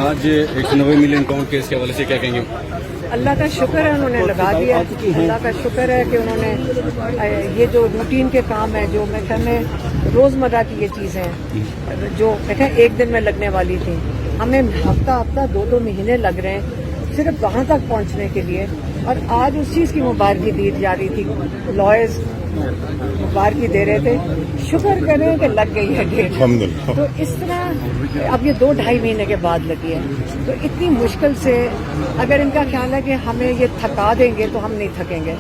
आज 190 million pound case के हवाले से क्या कहेंगे? अल्लाह का शुक्र है उन्होंने लगा दिया। अल्लाह का शुक्र है कि उन्होंने ये जो रूटीन के काम है, जो मैं ख्याल में रोज़मर्रा की ये चीज़ें हैं जो मैं ख्याल एक दिन में लगने वाली थी, हमें हफ्ता हफ्ता 2-2 महीने लग रहे हैं सिर्फ वहाँ तक पहुँचने के लिए। और आज उस चीज़ की मुबारकी दी जा रही थी, लॉयर्स मुबारकी दे रहे थे, शुक्र करें कि लग गई है डेट। तो इस तरह अब ये 2-2.5 महीने के बाद लगी है, तो इतनी मुश्किल से अगर इनका ख्याल है कि हमें ये थका देंगे तो हम नहीं थकेंगे।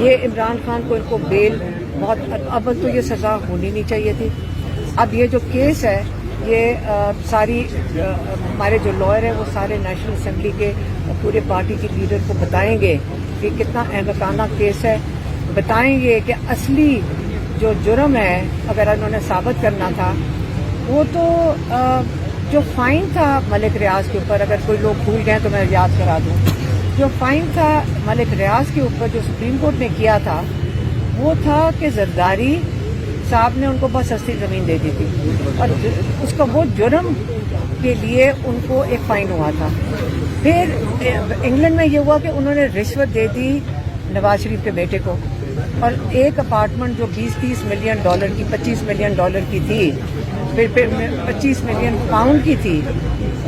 ये इमरान खान को इनको बेल बहुत अब तो ये सज़ा होनी नहीं चाहिए थी। अब ये जो केस है ये सारी हमारे जो लॉयर हैं वो सारे नेशनल असेंबली के पूरे पार्टी के लीडर को बताएंगे कि कितना अहमकाना केस है, बताएंगे कि असली जो जुर्म है अगर उन्होंने साबित करना था वो तो जो फाइन था मलिक रियाज के ऊपर, अगर कोई लोग भूल गए तो मैं याद करा दूं, जो फाइन था मलिक रियाज के ऊपर जो सुप्रीम कोर्ट ने किया था वो था कि जरदारी साहब ने उनको बहुत सस्ती ज़मीन दे दी थी और उसका वो जुर्म के लिए उनको एक फ़ाइन हुआ था। फिर इंग्लैंड में ये हुआ कि उन्होंने रिश्वत दे दी नवाज शरीफ के बेटे को और एक अपार्टमेंट जो 20-30 मिलियन डॉलर की 25 मिलियन डॉलर की थी, फिर 25 मिलियन पाउंड की थी,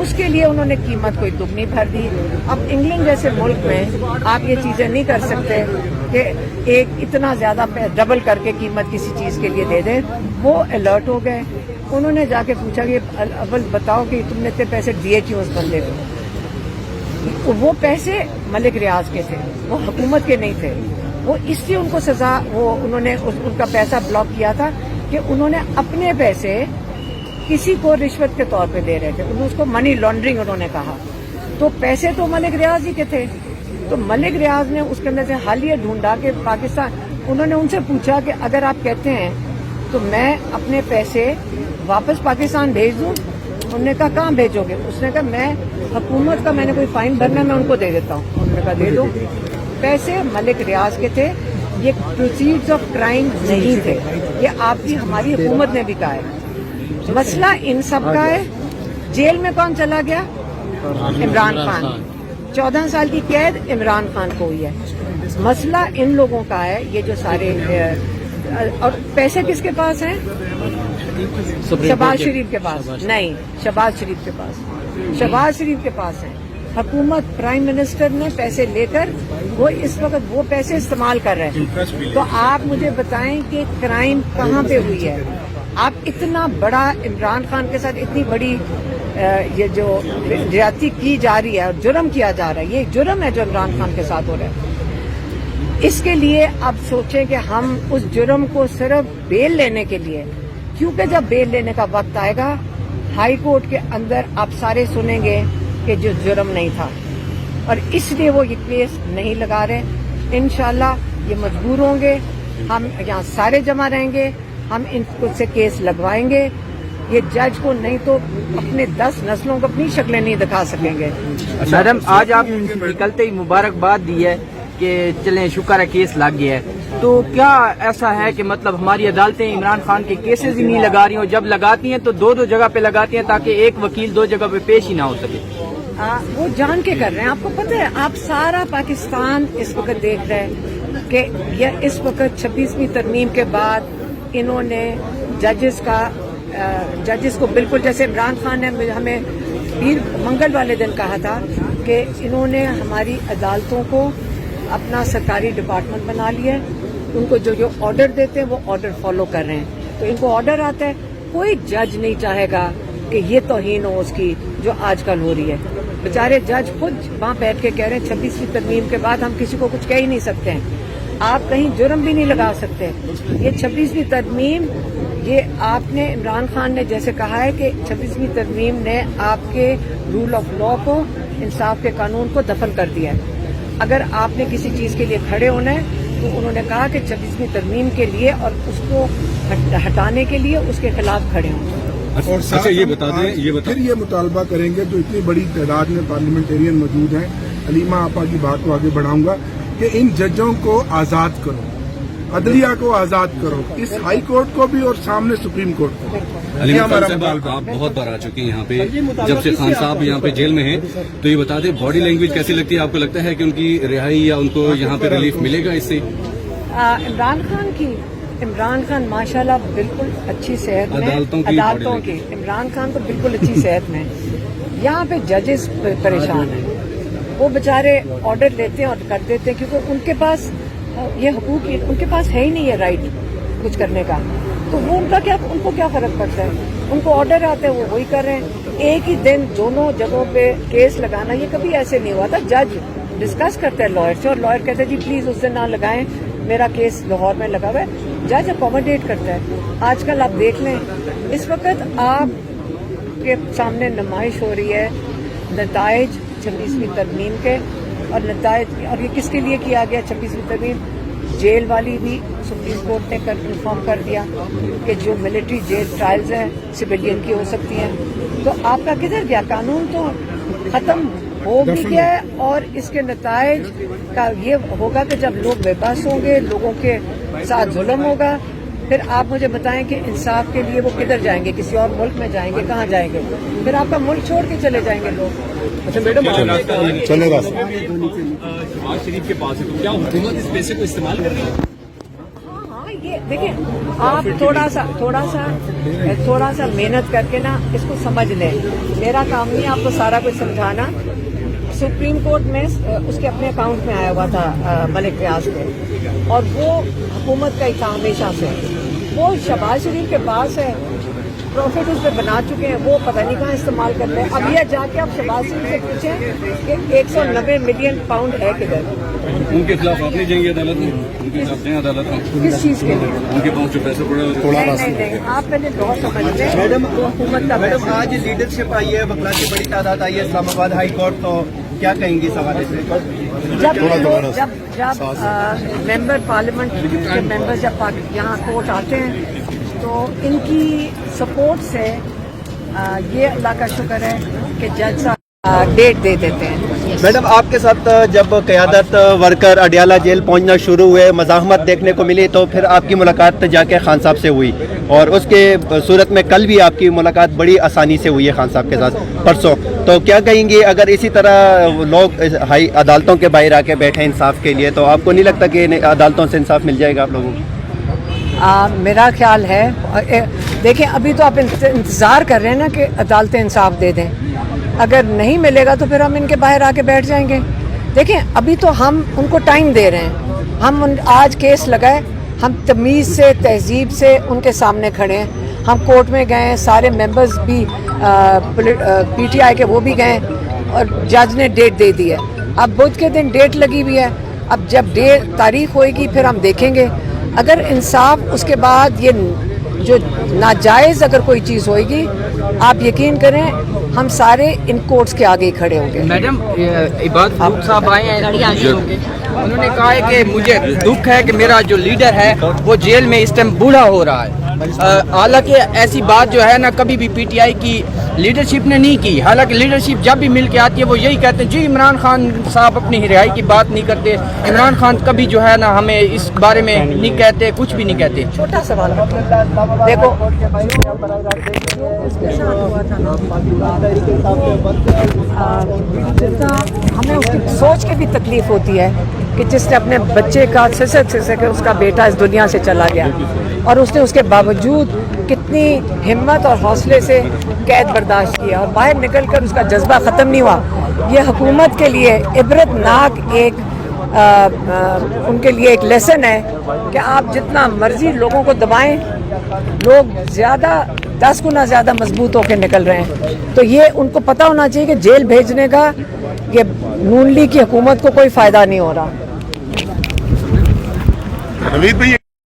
उसके लिए उन्होंने कीमत कोई दुगनी भर दी। अब इंग्लैंड जैसे मुल्क में आप ये चीज़ें नहीं कर सकते कि एक इतना ज़्यादा डबल करके कीमत किसी चीज़ के लिए दे दे। वो अलर्ट हो गए, उन्होंने जाके पूछा कि अव्वल बताओ कि तुमने इतने पैसे दिए क्यों उस बंदे को। वो पैसे मलिक रियाज के थे, वो हुकूमत के नहीं थे। वो इसलिए उनको सज़ा वो उन्होंने उनका पैसा ब्लॉक किया था कि उन्होंने अपने पैसे किसी को रिश्वत के तौर पे दे रहे थे, उसको मनी लॉन्ड्रिंग उन्होंने कहा। तो पैसे तो मलिक रियाज ही के थे, तो मलिक रियाज ने उसके अंदर से हालिया ढूंढा कि पाकिस्तान, उन्होंने उनसे पूछा कि अगर आप कहते हैं तो मैं अपने पैसे वापस पाकिस्तान भेज दूं। उन्होंने कहा कहाँ भेजोगे? उसने कहा मैं हुकूमत का मैंने कोई फाइन भरना मैं उनको दे देता हूँ। उन्होंने कहा दे दो। पैसे मलिक रियाज के थे, ये प्रोसीड्स ऑफ क्राइम नहीं थे, ये आपकी हमारी हुकूमत ने भी कहा है। मसला इन सब का है। जेल में कौन चला गया? इमरान खान। 14 साल की कैद इमरान खान को हुई है। मसला इन लोगों का है, ये जो सारे और पैसे किसके पास हैं? शहबाज शरीफ के पास नहीं, शहबाज शरीफ के पास, शहबाज शरीफ के पास है। हुकूमत प्राइम मिनिस्टर ने पैसे लेकर वो इस वक्त वो पैसे इस्तेमाल कर रहे हैं। तो आप मुझे बताएं कि क्राइम कहाँ पे हुई है? आप इतना बड़ा इमरान खान के साथ इतनी बड़ी ये जो ज्यादती की जा रही है और जुर्म किया जा रहा है, ये जुर्म है जो इमरान खान के साथ हो रहा है। इसके लिए अब सोचें कि हम उस जुर्म को सिर्फ बेल लेने के लिए, क्योंकि जब बेल लेने का वक्त आएगा हाई कोर्ट के अंदर आप सारे सुनेंगे कि जो जुर्म नहीं था, और इसलिए वो ये केस नहीं लगा रहे। इंशाल्लाह ये मजबूर होंगे, हम यहाँ सारे जमा रहेंगे, हम इनको से केस लगवाएंगे। ये जज को नहीं तो अपने 10 नस्लों को अपनी शक्लें नहीं दिखा सकेंगे। मैडम आज आप निकलते ही मुबारकबाद दी है कि चलें शुक्र है केस लग गया है, तो क्या ऐसा है कि मतलब हमारी अदालतें इमरान खान के केसेस ही नहीं लगा रही, और जब लगाती हैं तो 2-2 जगह पे लगाती हैं ताकि एक वकील 2 जगह पे पेश ही ना हो सके? वो जान के कर रहे हैं। आपको पता है, आप सारा पाकिस्तान इस वक्त देख रहे हैं कि यह इस वक्त 26वीं तरमीम के बाद इन्होंने जजेस को बिल्कुल जैसे इमरान खान ने हमें मंगल वाले दिन कहा था कि इन्होंने हमारी अदालतों को अपना सरकारी डिपार्टमेंट बना लिया है। उनको जो जो ऑर्डर देते हैं वो ऑर्डर फॉलो कर रहे हैं। तो इनको ऑर्डर आता है, कोई जज नहीं चाहेगा कि ये तौहीन हो उसकी जो आजकल हो रही है। बेचारे जज खुद वहाँ बैठ के कह रहे हैं 26वीं तरमीम के बाद हम किसी को कुछ कह ही नहीं सकते हैं, आप कहीं जुर्म भी नहीं लगा सकते। ये 26वीं तरमीम, ये आपने इमरान खान ने जैसे कहा है कि 26वीं तरमीम ने आपके रूल ऑफ लॉ को, इंसाफ के कानून को दफन कर दिया है। अगर आपने किसी चीज़ के लिए खड़े होना है तो उन्होंने कहा कि 26वीं तरमीम के लिए और उसको हटाने के लिए उसके खिलाफ खड़े हों। और अच्छा ये बता दें, फिर ये मुतालबा करेंगे जो इतनी बड़ी तादाद में पार्लियामेंटेरियन मौजूद हैं, अलीमा आपा की बात को आगे बढ़ाऊंगा कि इन जजों को आज़ाद करो। अदलिया को आजाद करो, इस हाई कोर्ट को भी और सामने सुप्रीम कोर्ट को। अली ये मुफ्ती हमारा साहब, मुतालबा। आप बहुत बार आ चुकी हैं यहाँ पे, जब से खान साहब यहाँ पे जेल में हैं, तो ये बता दें बॉडी लैंग्वेज कैसी लगती है? आपको लगता है कि उनकी रिहाई या उनको यहाँ पे रिलीफ मिलेगा इससे? इमरान खान माशाल्लाह बिल्कुल अच्छी सेहत में, अदालतों की अदालतों की इमरान खान तो बिल्कुल अच्छी सेहत में है। यहाँ पे जजेस परेशान हैं, वो बेचारे ऑर्डर लेते हैं और कर देते हैं, क्योंकि उनके पास ये हकूक, उनके पास है ही नहीं है राइट कुछ करने का, तो वो उनको क्या फर्क पड़ता है? उनको ऑर्डर आते हैं, वो वही कर रहे हैं। एक ही दिन दोनों जगहों पे केस लगाना, ये कभी ऐसे नहीं हुआ था। जज डिस्कस करते हैं लॉयर से, और लॉयर कहते हैं जी प्लीज उस दिन ना लगाएं, मेरा केस लाहौर में लगा हुआ है। जज अकोमोडेट करता है। आजकल आप देख लें, इस वक्त आपके सामने नुमाइश हो रही है नताइज 26वीं तरमीम के, और नताइज, और ये किसके लिए किया गया 26वीं तरमीम? जेल वाली भी सुप्रीम कोर्ट ने इन्फॉर्म कर दिया कि जो मिलिट्री जेल ट्रायल्स हैं सिविलियन की हो सकती हैं। तो आपका किधर गया? कानून तो खत्म हो भी गया है, और इसके नताइज का ये होगा कि जब लोग बेबस होंगे, लोगों के साथ जुल्म होगा, फिर आप मुझे बताएं कि इंसाफ के लिए वो किधर जाएंगे? किसी और मुल्क में जाएंगे? कहाँ जाएंगे? फिर आपका मुल्क छोड़ के चले जाएंगे लोग। अच्छा मैडम, चलेगा। शहबाज शरीफ के पास है, तो क्या हुकूमत इस पैसे को इस्तेमाल कर रही है? हाँ, ये देखिए, आप थोड़ा सा मेहनत करके ना इसको समझ लें। मेरा काम नहीं आपको सारा कुछ समझाना। सुप्रीम कोर्ट में उसके अपने अकाउंट में आया हुआ था मलिक रियाज के, और वो हुकूमत का ही था हमेशा से। वो शहबाज शरीफ के पास है, प्रॉफिट उस पर बना चुके हैं, वो पता नहीं कहाँ इस्तेमाल कर रहे हैं। अब ये जाके आप शहबाज शरीफ से पूछें कि 190 मिलियन पाउंड है किधर? उनके खिलाफ आप नहीं जाएंगे अदालत में? उनके खिलाफ जाएं अदालत में? किस चीज़ के लिए? उनके पास जो पैसे पड़े नहीं, आप पहले बहुत समझ लें। मैडम, हुकूमत का मैडम आज लीडरशिप आई है, वकला की बड़ी तादाद आई है इस्लामाबाद हाई कोर्ट, तो क्या कहेंगी इस हवाले से? जब मेंबर पार्लियामेंट के मेंबर जब यहाँ कोर्ट आते हैं, तो इनकी सपोर्ट से ये अल्लाह का शुक्र है कि जज साहब डेट दे देते हैं। मैडम, आपके साथ जब क़यादत वर्कर अडियाला जेल पहुंचना शुरू हुए, मज़ाहमत देखने को मिली, तो फिर आपकी मुलाकात जाके खान साहब से हुई, और उसके सूरत में कल भी आपकी मुलाकात बड़ी आसानी से हुई है खान साहब के साथ परसों। तो क्या कहेंगे, अगर इसी तरह लोग हाई अदालतों के बाहर आके बैठे इंसाफ के लिए, तो आपको नहीं लगता कि अदालतों से इंसाफ मिल जाएगा आप लोगों को? मेरा ख्याल है, देखिए अभी तो आप इंतज़ार कर रहे हैं ना कि अदालतें इंसाफ दे दें। अगर नहीं मिलेगा तो फिर हम इनके बाहर आके बैठ जाएंगे। देखें, अभी तो हम उनको टाइम दे रहे हैं। हम आज केस लगाए, हम तमीज़ से, तहजीब से उनके सामने खड़े हैं। हम कोर्ट में गए, सारे मेंबर्स भी पीटीआई के वो भी गए, और जज ने डेट दे दी है। अब बुध के दिन डेट लगी हुई है। अब जब तारीख होएगी फिर हम देखेंगे। अगर इंसाफ उसके बाद ये जो नाजायज़ अगर कोई चीज़ होएगी, आप यकीन करें हम सारे इन कोर्ट्स के आगे ही खड़े होंगे। मैडम, इबाद फारूक साहब आए हैं, उन्होंने कहा है कि मुझे दुख है कि मेरा जो लीडर है वो जेल में इस टाइम बूढ़ा हो रहा है। हालांकि ऐसी बात जो है ना कभी भी पीटीआई की लीडरशिप ने नहीं की। हालांकि लीडरशिप जब भी मिल के आती है वो यही कहते हैं जी इमरान खान साहब अपनी रिहाई की बात नहीं करते, इमरान खान कभी जो है ना हमें इस बारे में नहीं कहते, कुछ भी नहीं कहते। छोटा सवाल देखो, हमें उसकी सोच के भी तकलीफ होती है कि जिसने अपने बच्चे का सिसक उसका बेटा इस दुनिया से चला गया, और उसने उसके बावजूद कितनी हिम्मत और हौसले से कैद बर्दाश्त किया, और बाहर निकलकर उसका जज्बा ख़त्म नहीं हुआ। ये हुकूमत के लिए इबरतनाक एक उनके लिए एक लेसन है कि आप जितना मर्जी लोगों को दबाएं, लोग ज़्यादा 10 गुना ज़्यादा मजबूत होकर निकल रहे हैं। तो ये उनको पता होना चाहिए कि जेल भेजने का ये नून लीग की हुकूमत को कोई फ़ायदा नहीं हो रहा।